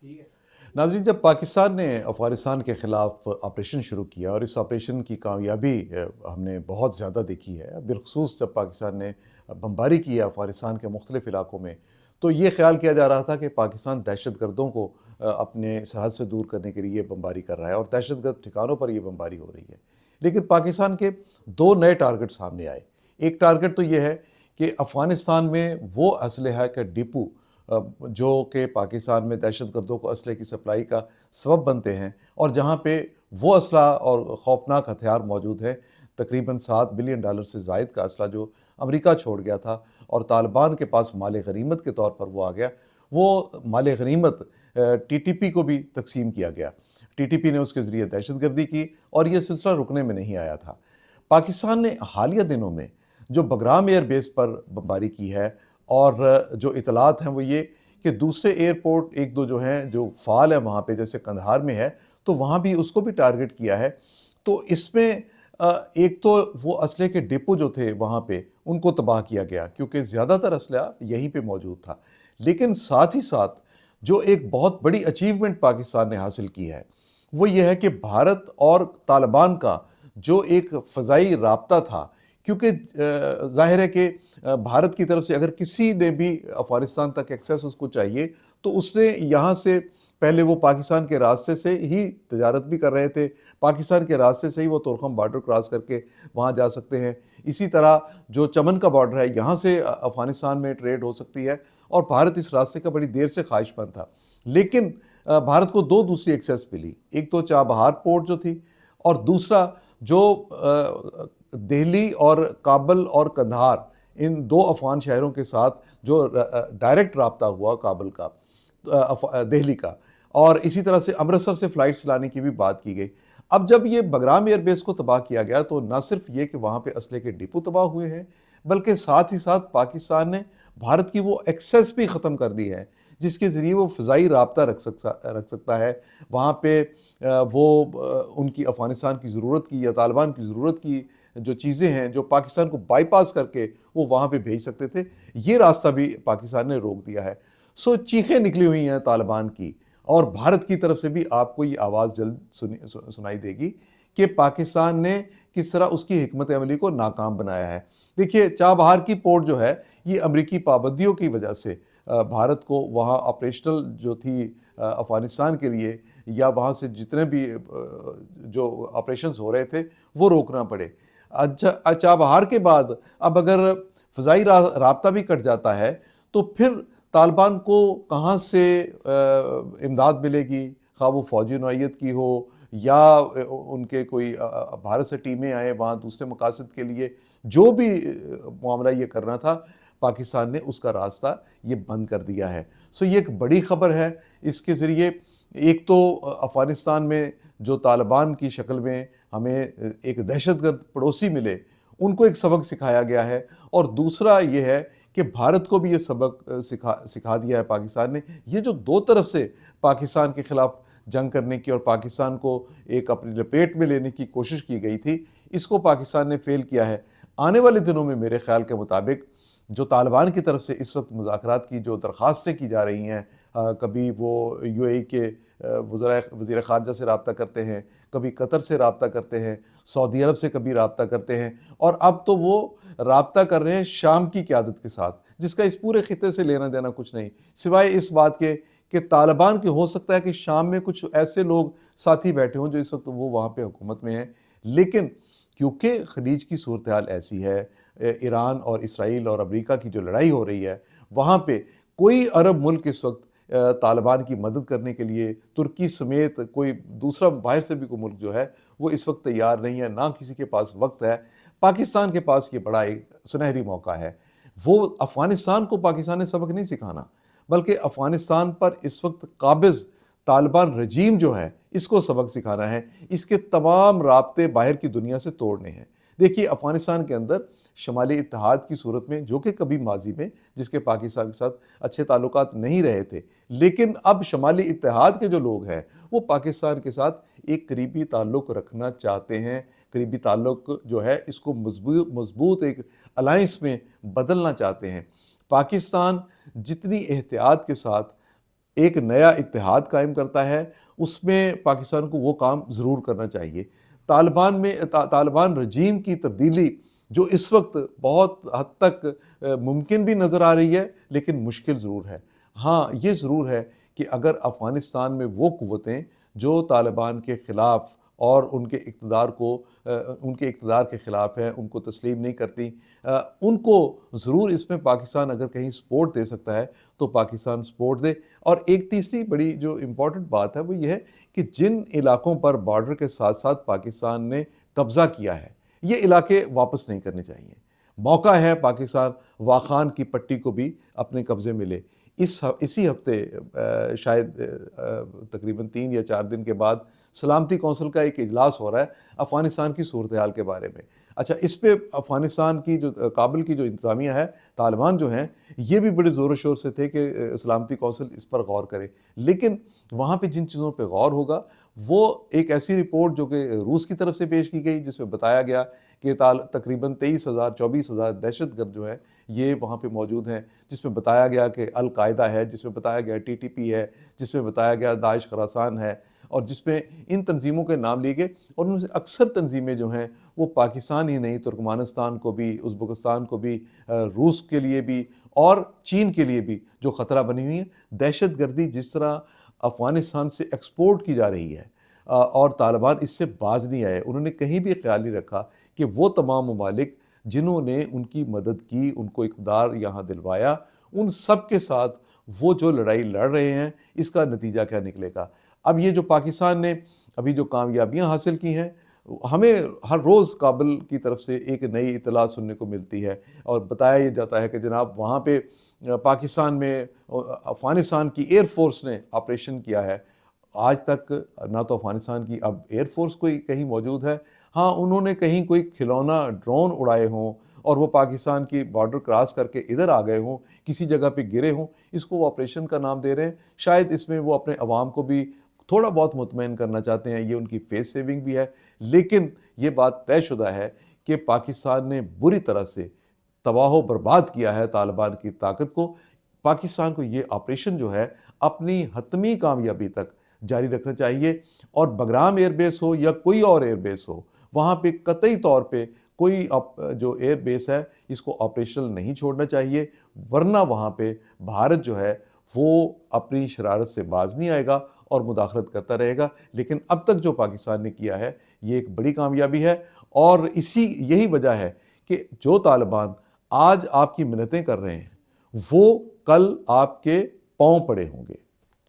ناظرین، جب پاکستان نے افغانستان کے خلاف آپریشن شروع کیا اور اس آپریشن کی کامیابی ہم نے بہت زیادہ دیکھی ہے، بالخصوص جب پاکستان نے بمباری کی ہے افغانستان کے مختلف علاقوں میں، تو یہ خیال کیا جا رہا تھا کہ پاکستان دہشت گردوں کو اپنے سرحد سے دور کرنے کے لیے بمباری کر رہا ہے اور دہشت گرد ٹھکانوں پر یہ بمباری ہو رہی ہے۔ لیکن پاکستان کے دو نئے ٹارگٹ سامنے آئے۔ ایک ٹارگٹ تو یہ ہے کہ افغانستان میں وہ اسلحہ کا ڈپو جو کہ پاکستان میں دہشت گردوں کو اسلحے کی سپلائی کا سبب بنتے ہیں، اور جہاں پہ وہ اسلحہ اور خوفناک ہتھیار موجود ہے، تقریباً $7 بلین سے زائد کا اسلحہ جو امریکہ چھوڑ گیا تھا اور طالبان کے پاس مال غنیمت کے طور پر وہ آ گیا، وہ مال غنیمت ٹی ٹی پی کو بھی تقسیم کیا گیا۔ ٹی ٹی پی نے اس کے ذریعے دہشت گردی کی اور یہ سلسلہ رکنے میں نہیں آیا تھا۔ پاکستان نے حالیہ دنوں میں جو بگرام ایئر بیس پر بمباری کی ہے، اور جو اطلاعات ہیں وہ یہ کہ دوسرے ایئرپورٹ ایک دو جو ہیں جو فعال ہیں وہاں پہ، جیسے قندھار میں ہے، تو وہاں بھی اس کو بھی ٹارگٹ کیا ہے۔ تو اس میں ایک تو وہ اسلحے کے ڈپو جو تھے وہاں پہ ان کو تباہ کیا گیا، کیونکہ زیادہ تر اسلحہ یہیں پہ موجود تھا۔ لیکن ساتھ ہی ساتھ جو ایک بہت بڑی اچیومنٹ پاکستان نے حاصل کی ہے وہ یہ ہے کہ بھارت اور طالبان کا جو ایک فضائی رابطہ تھا، کیونکہ ظاہر ہے کہ بھارت کی طرف سے اگر کسی نے بھی افغانستان تک ایکسیس اس کو چاہیے تو اس نے یہاں سے پہلے وہ پاکستان کے راستے سے ہی تجارت بھی کر رہے تھے، پاکستان کے راستے سے ہی وہ تورخم بارڈر کراس کر کے وہاں جا سکتے ہیں۔ اسی طرح جو چمن کا بارڈر ہے یہاں سے افغانستان میں ٹریڈ ہو سکتی ہے، اور بھارت اس راستے کا بڑی دیر سے خواہش مند تھا۔ لیکن بھارت کو دو دوسری ایکسیس ملی، ایک تو چابہار پورٹ جو تھی، اور دوسرا جو دہلی اور کابل اور قندھار ان دو افغان شہروں کے ساتھ جو ڈائریکٹ رابطہ ہوا کابل کا، دہلی کا، اور اسی طرح سے امرتسر سے فلائٹس لانے کی بھی بات کی گئی۔ اب جب یہ بگرام ایئر بیس کو تباہ کیا گیا تو نہ صرف یہ کہ وہاں پہ اسلحے کے ڈپو تباہ ہوئے ہیں، بلکہ ساتھ ہی ساتھ پاکستان نے بھارت کی وہ ایکسیس بھی ختم کر دی ہے جس کے ذریعے وہ فضائی رابطہ رکھ سکتا ہے وہاں پہ۔ وہ ان کی افغانستان کی ضرورت کی یا طالبان کی ضرورت کی جو چیزیں ہیں جو پاکستان کو بائی پاس کر کے وہ وہاں پہ بھیج سکتے تھے، یہ راستہ بھی پاکستان نے روک دیا ہے۔ سو چیخیں نکلی ہوئی ہیں طالبان کی، اور بھارت کی طرف سے بھی آپ کو یہ آواز جلد سنائی دے گی کہ پاکستان نے کس طرح اس کی حکمت عملی کو ناکام بنایا ہے۔ دیکھیے، چابہار کی پورٹ جو ہے یہ امریکی پابندیوں کی وجہ سے بھارت کو وہاں آپریشنل جو تھی افغانستان کے لیے، یا وہاں سے جتنے بھی جو آپریشنز ہو رہے تھے وہ روکنا پڑے۔ چابہار کے بعد اب اگر فضائی رابطہ بھی کٹ جاتا ہے تو پھر طالبان کو کہاں سے امداد ملے گی، خواہ وہ فوجی نوعیت کی ہو یا ان کے کوئی بھارت سے ٹیمیں آئیں وہاں دوسرے مقاصد کے لیے، جو بھی معاملہ یہ کرنا تھا پاکستان نے اس کا راستہ یہ بند کر دیا ہے۔ سو یہ ایک بڑی خبر ہے۔ اس کے ذریعے ایک تو افغانستان میں جو طالبان کی شکل میں ہمیں ایک دہشت گرد پڑوسی ملے، ان کو ایک سبق سکھایا گیا ہے، اور دوسرا یہ ہے کہ بھارت کو بھی یہ سبق سکھا دیا ہے پاکستان نے۔ یہ جو دو طرف سے پاکستان کے خلاف جنگ کرنے کی اور پاکستان کو ایک اپنی لپیٹ میں لینے کی کوشش کی گئی تھی، اس کو پاکستان نے فیل کیا ہے۔ آنے والے دنوں میں میرے خیال کے مطابق جو طالبان کی طرف سے اس وقت مذاکرات کی جو درخواستیں کی جا رہی ہیں، کبھی وہ یو اے ای کے وزیر خارجہ سے رابطہ کرتے ہیں، کبھی قطر سے رابطہ کرتے ہیں، سعودی عرب سے کبھی رابطہ کرتے ہیں، اور اب تو وہ رابطہ کر رہے ہیں شام کی قیادت کے ساتھ، جس کا اس پورے خطے سے لینا دینا کچھ نہیں، سوائے اس بات کے کہ طالبان کے ہو سکتا ہے کہ شام میں کچھ ایسے لوگ ساتھی بیٹھے ہوں جو اس وقت وہ وہاں پہ حکومت میں ہیں۔ لیکن کیونکہ خلیج کی صورتحال ایسی ہے، ایران اور اسرائیل اور امریکہ کی جو لڑائی ہو رہی ہے، وہاں پہ کوئی عرب ملک اس وقت طالبان کی مدد کرنے کے لیے، ترکی سمیت کوئی دوسرا باہر سے بھی کوئی ملک جو ہے وہ اس وقت تیار نہیں ہے، نہ کسی کے پاس وقت ہے۔ پاکستان کے پاس یہ بڑا ایک سنہری موقع ہے۔ وہ افغانستان کو پاکستان نے سبق نہیں سکھانا، بلکہ افغانستان پر اس وقت قابض طالبان رجیم جو ہے اس کو سبق سکھانا ہے، اس کے تمام رابطے باہر کی دنیا سے توڑنے ہیں۔ دیکھیے، افغانستان کے اندر شمالی اتحاد کی صورت میں، جو کہ کبھی ماضی میں جس کے پاکستان کے ساتھ اچھے تعلقات نہیں رہے تھے، لیکن اب شمالی اتحاد کے جو لوگ ہیں وہ پاکستان کے ساتھ ایک قریبی تعلق رکھنا چاہتے ہیں، قریبی تعلق جو ہے اس کو مضبوط ایک الائنس میں بدلنا چاہتے ہیں۔ پاکستان جتنی احتیاط کے ساتھ ایک نیا اتحاد قائم کرتا ہے، اس میں پاکستان کو وہ کام ضرور کرنا چاہیے۔ طالبان رجیم کی تبدیلی جو اس وقت بہت حد تک ممکن بھی نظر آ رہی ہے لیکن مشکل ضرور ہے۔ ہاں یہ ضرور ہے کہ اگر افغانستان میں وہ قوتیں جو طالبان کے خلاف اور ان کے اقتدار کے خلاف ہیں، ان کو تسلیم نہیں کرتی، ان کو ضرور اس میں پاکستان اگر کہیں سپورٹ دے سکتا ہے تو پاکستان سپورٹ دے۔ اور ایک تیسری بڑی جو امپورٹنٹ بات ہے وہ یہ ہے کہ جن علاقوں پر بارڈر کے ساتھ ساتھ پاکستان نے قبضہ کیا ہے یہ علاقے واپس نہیں کرنے چاہیے۔ موقع ہے پاکستان واخان کی پٹی کو بھی اپنے قبضے میں لے۔ اسی ہفتے شاید تقریباً 3 یا 4 دن کے بعد سلامتی کونسل کا ایک اجلاس ہو رہا ہے افغانستان کی صورتحال کے بارے میں۔ اچھا، اس پہ افغانستان کی جو کابل کی جو انتظامیہ ہے، طالبان جو ہیں، یہ بھی بڑے زور و شور سے تھے کہ سلامتی کونسل اس پر غور کرے، لیکن وہاں پہ جن چیزوں پہ غور ہوگا وہ ایک ایسی رپورٹ جو کہ روس کی طرف سے پیش کی گئی جس میں بتایا گیا کہ تقریباً 24,000 دہشت گرد جو ہیں یہ وہاں پہ موجود ہیں، جس میں بتایا گیا کہ القاعدہ ہے، جس میں بتایا گیا TTP ہے، جس میں بتایا گیا داعش خراسان ہے، اور جس میں ان تنظیموں کے نام لیے گئے، اور ان میں سے اکثر تنظیمیں جو ہیں وہ پاکستان ہی نہیں، ترکمانستان کو بھی، ازبکستان کو بھی، روس کے لیے بھی اور چین کے لیے بھی جو خطرہ بنی ہوئی ہیں۔ دہشت گردی جس طرح افغانستان سے ایکسپورٹ کی جا رہی ہے اور طالبان اس سے باز نہیں آئے، انہوں نے کہیں بھی خیال نہیں رکھا کہ وہ تمام ممالک جنہوں نے ان کی مدد کی، ان کو اقتدار یہاں دلوایا، ان سب کے ساتھ وہ جو لڑائی لڑ رہے ہیں اس کا نتیجہ کیا نکلے گا۔ اب یہ جو پاکستان نے ابھی جو کامیابیاں حاصل کی ہیں، ہمیں ہر روز کابل کی طرف سے ایک نئی اطلاع سننے کو ملتی ہے اور بتایا یہ جاتا ہے کہ جناب وہاں پہ پاکستان میں افغانستان کی ایئر فورس نے آپریشن کیا ہے۔ آج تک نہ تو افغانستان کی اب ایئر فورس کوئی کہیں موجود ہے، ہاں انہوں نے کہیں کوئی کھلونا ڈرون اڑائے ہوں اور وہ پاکستان کی بارڈر کراس کر کے ادھر آ گئے ہوں، کسی جگہ پہ گرے ہوں، اس کو وہ آپریشن کا نام دے رہے ہیں۔ شاید اس میں وہ اپنے عوام کو بھی تھوڑا بہت مطمئن کرنا چاہتے ہیں، یہ ان کی فیس سیونگ بھی ہے، لیکن یہ بات طے شدہ ہے کہ پاکستان نے بری طرح سے تباہ و برباد کیا ہے طالبان کی طاقت کو۔ پاکستان کو یہ آپریشن جو ہے اپنی حتمی کامیابی تک جاری رکھنا چاہیے، اور بگرام ایئر بیس ہو یا کوئی اور ایئر بیس ہو، وہاں پہ قطعی طور پہ کوئی جو ایئر بیس ہے اس کو آپریشنل نہیں چھوڑنا چاہیے، ورنہ وہاں پہ بھارت جو ہے وہ اپنی شرارت سے باز نہیں آئے گا اور مداخلت کرتا رہے گا۔ لیکن اب تک جو پاکستان نے کیا ہے یہ ایک بڑی کامیابی ہے، اور یہی وجہ ہے کہ جو طالبان آج آپ کی منتیں کر رہے ہیں وہ کل آپ کے پاؤں پڑے ہوں گے۔